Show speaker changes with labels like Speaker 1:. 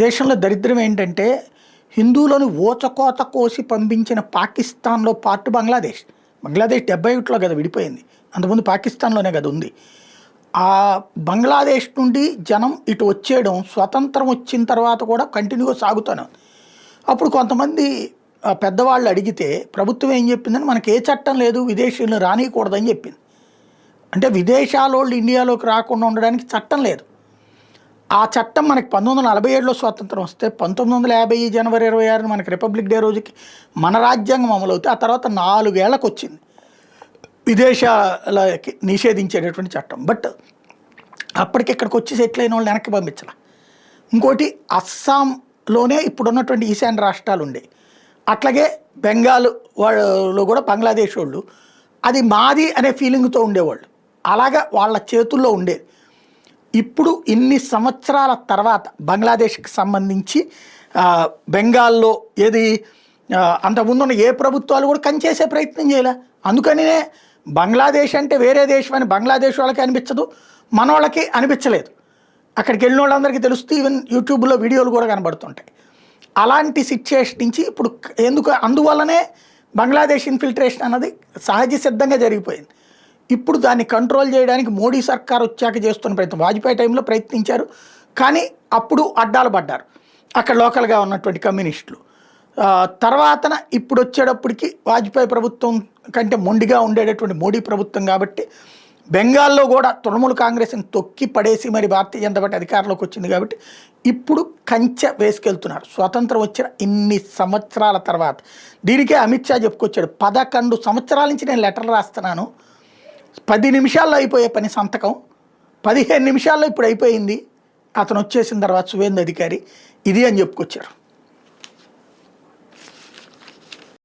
Speaker 1: దేశంలో దరిద్రం ఏంటంటే హిందువులను ఊచకోత కోసి పంపించిన పాకిస్తాన్లో పార్ట్ బంగ్లాదేశ్. బంగ్లాదేశ్ 71లో కదా విడిపోయింది. అంతకుముందు పాకిస్తాన్లోనే కదా ఉంది. ఆ బంగ్లాదేశ్ నుండి జనం ఇటు వచ్చేయడం స్వతంత్రం వచ్చిన తర్వాత కూడా కంటిన్యూగా సాగుతూనే ఉంది. అప్పుడు కొంతమంది పెద్దవాళ్ళు అడిగితే ప్రభుత్వం ఏం చెప్పిందని మనకి ఏ చట్టం లేదు విదేశీయులను రానియకూడదని చెప్పింది. అంటే విదేశాల వాళ్ళు ఇండియాలోకి రాకుండా ఉండడానికి చట్టం లేదు. ఆ చట్టం మనకి 1947లో స్వాతంత్రం వస్తే 1950 జనవరి 26 మనకి రిపబ్లిక్ డే రోజుకి మన రాజ్యాంగం అమలవుతే ఆ తర్వాత 4 ఏళ్లకు వచ్చింది విదేశాలకి నిషేధించేటటువంటి చట్టం. బట్ అప్పటికి ఇక్కడికి వచ్చి సెటిల్ అయిన వాళ్ళు వెనక్కి పంపించాల. ఇంకోటి అస్సాంలోనే ఇప్పుడున్నటువంటి ఈశాన్య రాష్ట్రాలు ఉండేవి. అట్లాగే బెంగాల్ వాళ్ళు కూడా బంగ్లాదేశ్ వాళ్ళు అది మాది అనే ఫీలింగ్తో ఉండేవాళ్ళు. అలాగా వాళ్ళ చేతుల్లో ఉండేది. ఇప్పుడు ఇన్ని సంవత్సరాల తర్వాత బంగ్లాదేశ్కి సంబంధించి బెంగాల్లో ఏది అంతకుముందున్న ఏ ప్రభుత్వాలు కూడా కంచేసే ప్రయత్నం చేయలే. అందుకనే బంగ్లాదేశ్ అంటే వేరే దేశం అని బంగ్లాదేశ్ వాళ్ళకి అనిపించదు, మన వాళ్ళకి అనిపించలేదు. అక్కడికి వెళ్ళిన వాళ్ళందరికీ తెలుస్తుంది. ఈవెన్ యూట్యూబ్లో వీడియోలు కూడా కనబడుతుంటాయి. అలాంటి సిచ్యుయేషన్ నుంచి ఇప్పుడు అందువల్లనే బంగ్లాదేశ్ ఇన్ఫిల్ట్రేషన్ అన్నది సహజ సిద్ధంగా జరిగిపోయింది. ఇప్పుడు దాన్ని కంట్రోల్ చేయడానికి మోడీ సర్కార్ వచ్చాక చేస్తున్న ప్రయత్నం. వాజ్పేయి టైంలో ప్రయత్నించారు, కానీ అప్పుడు అడ్డాలు పడ్డారు అక్కడ లోకల్గా ఉన్నటువంటి కమ్యూనిస్టులు. తర్వాతన ఇప్పుడు వచ్చేటప్పటికి వాజ్పేయి ప్రభుత్వం కంటే మొండిగా ఉండేటటువంటి మోడీ ప్రభుత్వం కాబట్టి బెంగాల్లో కూడా తృణమూల్ కాంగ్రెస్ని తొక్కి పడేసి మరి భారతీయ జనతా పార్టీ అధికారంలోకి వచ్చింది కాబట్టి ఇప్పుడు కంచె వేసుకెళ్తున్నారు. స్వతంత్రం వచ్చిన ఇన్ని సంవత్సరాల తర్వాత దీనికే అమిత్ షా చెప్పుకొచ్చాడు. 11 సంవత్సరాల నుంచి నేను లెటర్లు రాస్తున్నాను, 10 నిమిషాల్లో అయిపోయే పని సంతకం 15 నిమిషాల్లో ఇప్పుడు అయిపోయింది అతను వచ్చేసిన తర్వాత సువేందు అధికారి ఇది అని చెప్పుకొచ్చారు.